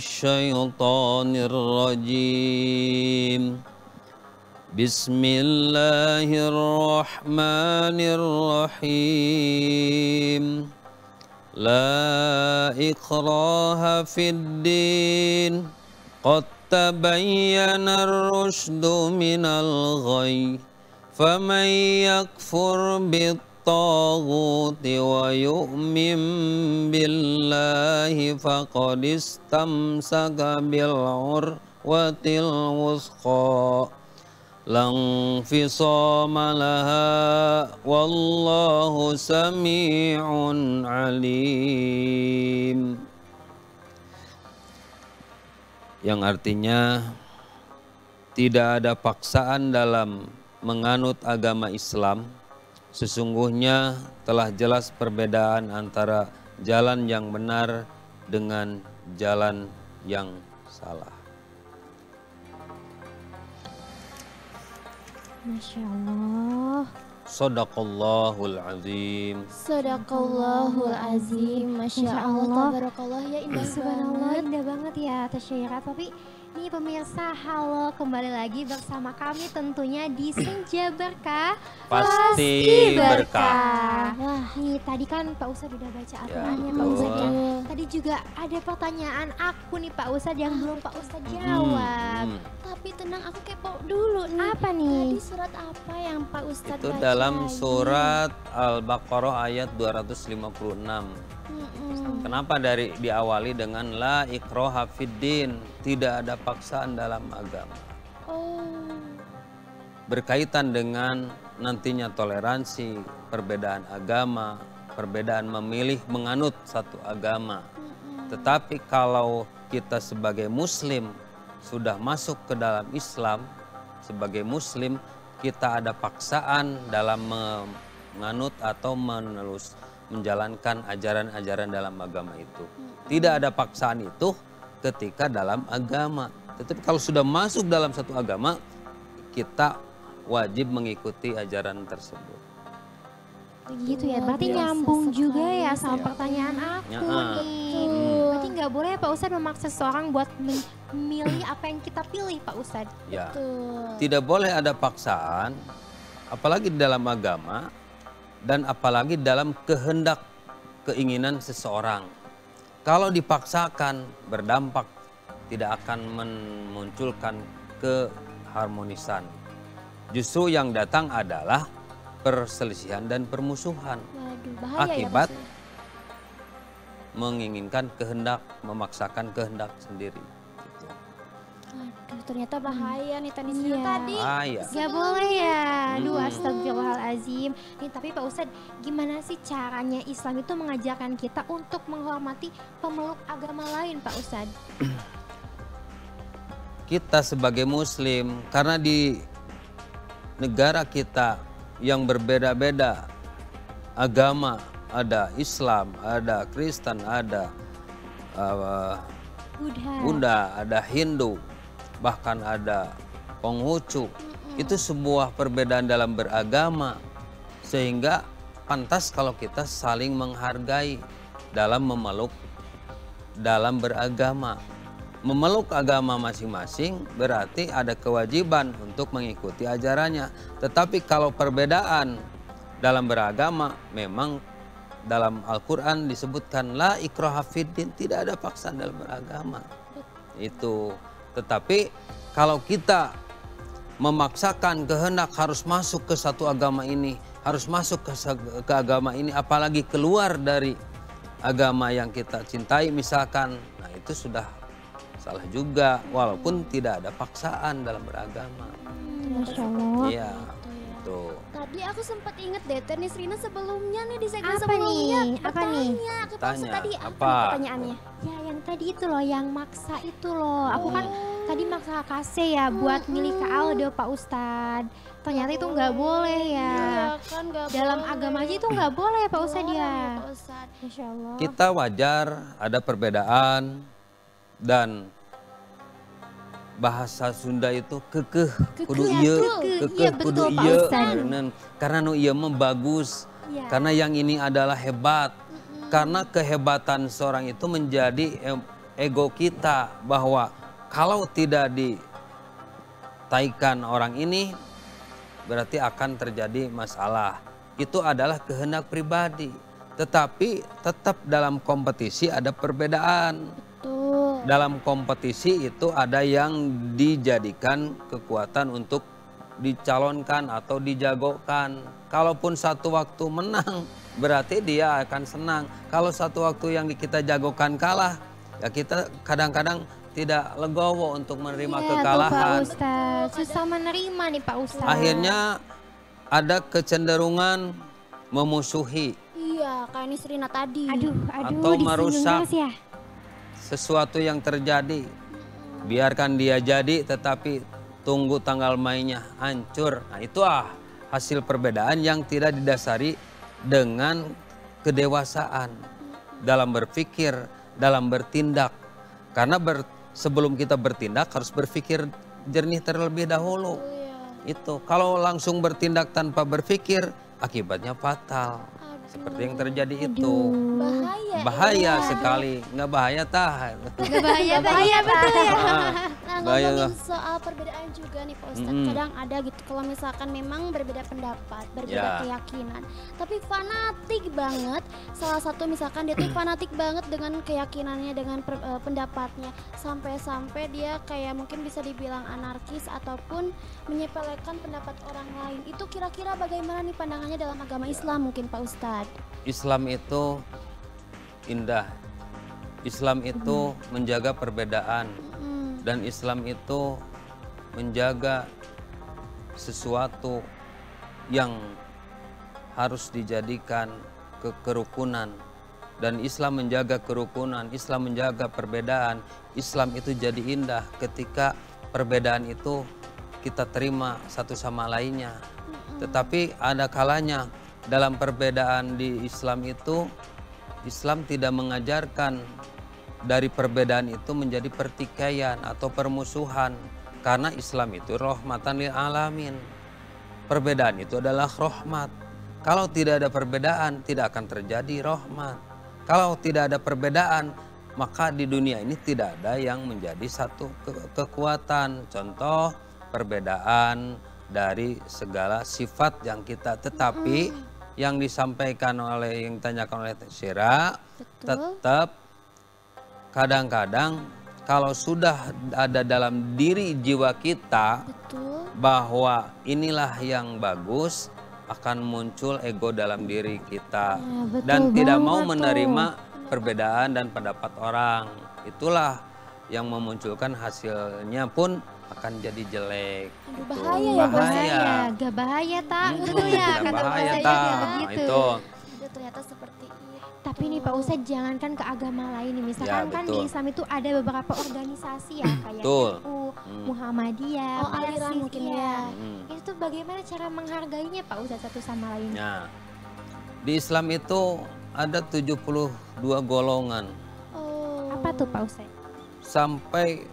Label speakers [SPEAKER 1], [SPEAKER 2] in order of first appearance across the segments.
[SPEAKER 1] الشيطان الرجيم بسم الله الرحمن الرحيم لا إكراه في الدين قد تبين الرشد من الغي فمن يكفر بالطاغوت ويؤمن بالله فقد استمسك بالعروة الوثقى لا انفصام لها والله سميع عليم. Yang artinya tidak ada paksaan dalam menganut agama Islam. Sesungguhnya telah jelas perbedaan antara jalan yang benar dengan jalan yang salah.
[SPEAKER 2] Masya Allah.
[SPEAKER 1] Sadaqallahul azim.
[SPEAKER 2] Sadaqallahul azim. Masya Allah.
[SPEAKER 3] Tabarakallah, ya indah
[SPEAKER 2] Subhanallah,
[SPEAKER 3] banget.
[SPEAKER 2] indah banget ya atas syair. Tapi nih pemirsa, halo, kembali lagi bersama kami tentunya di Senja Berkah
[SPEAKER 1] Pasti berkah.
[SPEAKER 2] Wah, nih tadi kan Pak Ustadz udah baca Al-Qur'annya, Pak
[SPEAKER 1] betul.
[SPEAKER 2] Ustadz ya. Tadi juga ada pertanyaan aku nih Pak Ustadz yang belum Pak Ustadz jawab.
[SPEAKER 3] Tapi tenang, aku kepo dulu nih.
[SPEAKER 2] Apa nih?
[SPEAKER 3] Tadi surat apa yang Pak Ustadz
[SPEAKER 1] Itu
[SPEAKER 3] baca
[SPEAKER 1] dalam
[SPEAKER 3] lagi?
[SPEAKER 1] surat Al-Baqarah ayat 256. Kenapa diawali dengan la ikraha fiddin, tidak ada paksaan dalam agama.
[SPEAKER 3] Oh.
[SPEAKER 1] Berkaitan dengan nantinya toleransi, perbedaan agama, perbedaan memilih menganut satu agama. Tetapi kalau kita sebagai muslim sudah masuk ke dalam Islam, sebagai muslim kita ada paksaan dalam menganut atau menjalankan ajaran-ajaran dalam agama itu. Tidak ada paksaan itu ketika dalam agama. Tetapi kalau sudah masuk dalam satu agama, kita wajib mengikuti ajaran tersebut.
[SPEAKER 2] Begitu ya, berarti
[SPEAKER 3] Luar biasa
[SPEAKER 2] nyambung juga
[SPEAKER 3] sekali.
[SPEAKER 2] ya sama pertanyaan aku
[SPEAKER 1] Ya.
[SPEAKER 2] nih. Berarti nggak boleh Pak Ustadz memaksa seseorang buat memilih apa yang kita pilih Pak Ustadz.
[SPEAKER 1] Ya,
[SPEAKER 3] Tuh.
[SPEAKER 1] tidak boleh ada paksaan, apalagi di dalam agama dan apalagi dalam kehendak keinginan seseorang. Kalau dipaksakan berdampak tidak akan memunculkan keharmonisan. Justru yang datang adalah perselisihan dan permusuhan
[SPEAKER 3] Waduh, bahaya
[SPEAKER 1] akibat
[SPEAKER 3] ya maksudnya.
[SPEAKER 1] menginginkan kehendak, memaksakan kehendak sendiri. Gitu.
[SPEAKER 3] Aduh, ternyata bahaya nih tadi
[SPEAKER 2] Iya.
[SPEAKER 3] tadi.
[SPEAKER 1] Bahaya.
[SPEAKER 2] Gak boleh ya, aduh astagfirullahaladzim. Nih tapi Pak Ustadz, gimana sih caranya Islam itu mengajarkan kita untuk menghormati pemeluk agama lain Pak Ustadz?
[SPEAKER 1] Kita sebagai muslim, karena di negara kita yang berbeda-beda agama, ada Islam, ada Kristen, ada Buddha, ada Hindu, bahkan ada Konghucu. Itu sebuah perbedaan dalam beragama, sehingga pantas kalau kita saling menghargai dalam memeluk, dalam beragama. Memeluk agama masing-masing berarti ada kewajiban untuk mengikuti ajarannya. Tetapi kalau perbedaan dalam beragama, memang dalam Al-Quran disebutkan la ikraha fiddin, tidak ada paksaan dalam beragama. Itu. Tetapi kalau kita memaksakan kehendak harus masuk ke satu agama ini, harus masuk ke agama ini, apalagi keluar dari agama yang kita cintai misalkan, nah itu sudah salah juga, walaupun tidak ada paksaan dalam beragama.
[SPEAKER 2] Masya Allah.
[SPEAKER 1] Iya, itu.
[SPEAKER 3] Tadi aku sempat inget deh, Tenis Rina sebelumnya nih di segmen
[SPEAKER 2] Apa
[SPEAKER 3] sebelumnya.
[SPEAKER 2] nih? Apa nih?
[SPEAKER 3] Bertanya ke Pak Ustadz
[SPEAKER 1] Tanya,
[SPEAKER 3] tadi
[SPEAKER 1] apa?
[SPEAKER 3] apa nih pertanyaannya?
[SPEAKER 2] Ya yang tadi itu loh, yang maksa itu loh. Aku kan tadi maksa Kase ya buat milih ke Aldo Pak Ustadz. Ternyata itu nggak boleh ya.
[SPEAKER 3] Iya kan nggak
[SPEAKER 2] Dalam
[SPEAKER 3] boleh.
[SPEAKER 2] agama aja itu nggak boleh Pak Ustadz
[SPEAKER 3] Boleh
[SPEAKER 2] ya.
[SPEAKER 3] Pak Ustadz.
[SPEAKER 2] Masya Allah.
[SPEAKER 1] Kita wajar ada perbedaan dan bahasa Sunda itu kekeh kudu
[SPEAKER 3] ya,
[SPEAKER 1] ieu,
[SPEAKER 3] betul.
[SPEAKER 1] kekeh
[SPEAKER 2] Iya,
[SPEAKER 1] kudu
[SPEAKER 2] betul, Pak
[SPEAKER 1] ieu.
[SPEAKER 2] Ustadz.
[SPEAKER 1] Karena nu ieu mah bagus.
[SPEAKER 2] Iya.
[SPEAKER 1] Karena yang ini adalah hebat. Karena kehebatan seorang itu menjadi ego kita bahwa kalau tidak ditaikan orang ini berarti akan terjadi masalah. Itu adalah kehendak pribadi. Tetapi tetap dalam kompetisi ada perbedaan.
[SPEAKER 3] Tuh.
[SPEAKER 1] Dalam kompetisi itu ada yang dijadikan kekuatan untuk dicalonkan atau dijagokan. Kalaupun satu waktu menang, berarti dia akan senang. Kalau satu waktu yang kita jagokan kalah, ya kita kadang-kadang tidak legowo untuk menerima
[SPEAKER 2] Iya tuh,
[SPEAKER 1] kekalahan.
[SPEAKER 2] Pak Ustadz, susah menerima nih Pak Ustadz.
[SPEAKER 1] Akhirnya ada kecenderungan memusuhi
[SPEAKER 3] Iya, kayak Nisrina tadi.
[SPEAKER 2] Aduh,
[SPEAKER 1] atau
[SPEAKER 2] disinggung
[SPEAKER 1] merusak
[SPEAKER 2] terus ya.
[SPEAKER 1] sesuatu yang terjadi. Biarkan dia jadi, tetapi tunggu tanggal mainnya hancur. Nah, itu hasil perbedaan yang tidak didasari dengan kedewasaan dalam berpikir, dalam bertindak. Karena sebelum kita bertindak harus berpikir jernih terlebih dahulu. Itu kalau langsung bertindak tanpa berpikir akibatnya fatal. Seperti yang terjadi itu. Bahaya sekali, nggak bahaya tahan.
[SPEAKER 2] Gak bahaya betul ya.
[SPEAKER 3] Nah,
[SPEAKER 1] Bahaya
[SPEAKER 3] ngomongin soal perbedaan juga nih Pak Ustadz. Kadang ada gitu kalau misalkan memang berbeda pendapat, berbeda keyakinan. Tapi fanatik banget, salah satu misalkan dia tuh fanatik banget dengan keyakinannya, dengan pendapatnya. Sampai-sampai dia kayak mungkin bisa dibilang anarkis ataupun menyepelekan pendapat orang lain. Itu kira-kira bagaimana nih pandangannya dalam agama Islam mungkin Pak Ustadz?
[SPEAKER 1] Islam itu indah. Islam itu menjaga perbedaan. Dan Islam itu menjaga sesuatu yang harus dijadikan kerukunan. Dan Islam menjaga kerukunan, Islam menjaga perbedaan. Islam itu jadi indah ketika perbedaan itu kita terima satu sama lainnya. Tetapi ada kalanya dalam perbedaan di Islam itu, Islam tidak mengajarkan dari perbedaan itu menjadi pertikaian atau permusuhan. Karena Islam itu rahmatan lil alamin. Perbedaan itu adalah rahmat. Kalau tidak ada perbedaan, tidak akan terjadi rahmat. Kalau tidak ada perbedaan, maka di dunia ini tidak ada yang menjadi satu kekuatan. Contoh, perbedaan dari segala sifat yang kita, tetapi yang disampaikan oleh, yang ditanyakan oleh Syira, tetap kadang-kadang kalau sudah ada dalam diri jiwa kita bahwa inilah yang bagus, akan muncul ego dalam diri kita dan tidak mau menerima perbedaan dan pendapat orang. Itulah yang memunculkan hasilnya pun akan jadi jelek.
[SPEAKER 2] Bahaya. Gak bahaya tak gitu ya.
[SPEAKER 1] Gak
[SPEAKER 2] Kata
[SPEAKER 1] bahaya
[SPEAKER 2] Ustadz
[SPEAKER 1] tak.
[SPEAKER 2] begitu.
[SPEAKER 1] Itu.
[SPEAKER 3] Ternyata seperti itu.
[SPEAKER 2] Tapi nih Pak Ustadz, jangankan ke agama lain nih. Misalkan kan di Islam itu ada beberapa organisasi ya kayak NU, Muhammadiyah,
[SPEAKER 3] aliran mungkin ya.
[SPEAKER 2] Itu bagaimana cara menghargainya Pak Ustadz satu sama lainnya?
[SPEAKER 1] Nah, di Islam itu ada 72 golongan.
[SPEAKER 2] Apa tuh Pak Ustadz?
[SPEAKER 1] Sampai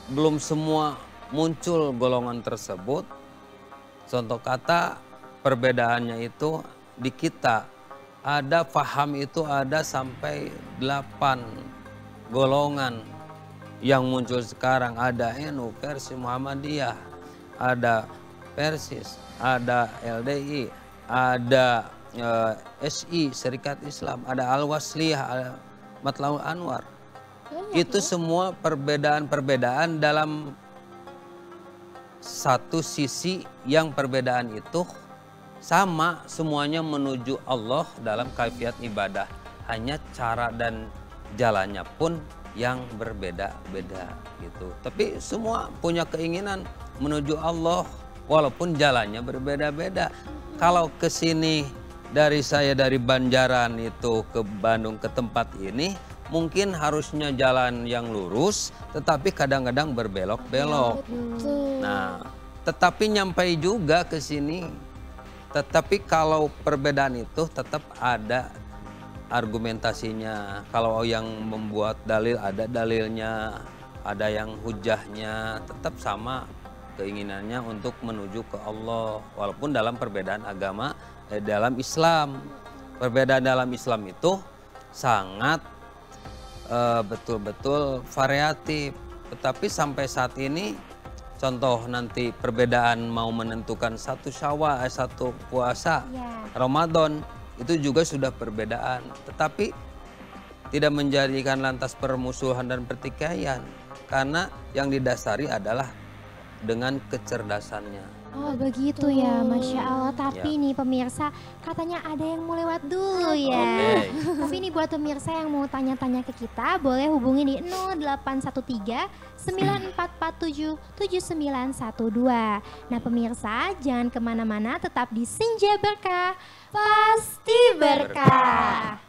[SPEAKER 1] belum semua muncul golongan tersebut. Contoh kata perbedaannya itu di kita ada faham itu ada sampai 8 golongan yang muncul sekarang. Ada NU, Persis, Muhammadiyah, ada Persis, ada LDI, ada SI, Serikat Islam, ada Al-Wasliyah, ada Matlaul Anwar. Itu semua perbedaan-perbedaan dalam satu sisi yang perbedaan itu sama, semuanya menuju Allah dalam kaifiat ibadah. Hanya cara dan jalannya pun yang berbeda-beda gitu. Tapi semua punya keinginan menuju Allah walaupun jalannya berbeda-beda. Kalau ke sini dari saya dari Banjaran itu ke Bandung ke tempat ini, mungkin harusnya jalan yang lurus, tetapi kadang-kadang berbelok-belok. Nah, tetapi nyampai juga ke sini. Tetapi kalau perbedaan itu tetap ada argumentasinya. Kalau yang membuat dalil ada dalilnya, ada yang hujahnya, tetap sama keinginannya untuk menuju ke Allah. Walaupun dalam perbedaan agama, dalam Islam. Perbedaan dalam Islam itu sangat betul-betul variatif. Tetapi sampai saat ini, contoh nanti perbedaan mau menentukan satu puasa
[SPEAKER 2] Ya.
[SPEAKER 1] Ramadan, itu juga sudah perbedaan. Tetapi tidak menjadikan lantas permusuhan dan pertikaian. Karena yang didasari adalah dengan kecerdasannya.
[SPEAKER 2] Oh begitu ya, Masya Allah. Tapi nih pemirsa, katanya ada yang mau lewat dulu ya.
[SPEAKER 1] Oke.
[SPEAKER 2] Tapi nih buat pemirsa yang mau tanya-tanya ke kita, boleh hubungi di 0813 9447 7912. Nah pemirsa, jangan kemana-mana, tetap di Senja Berkah, pasti berkah.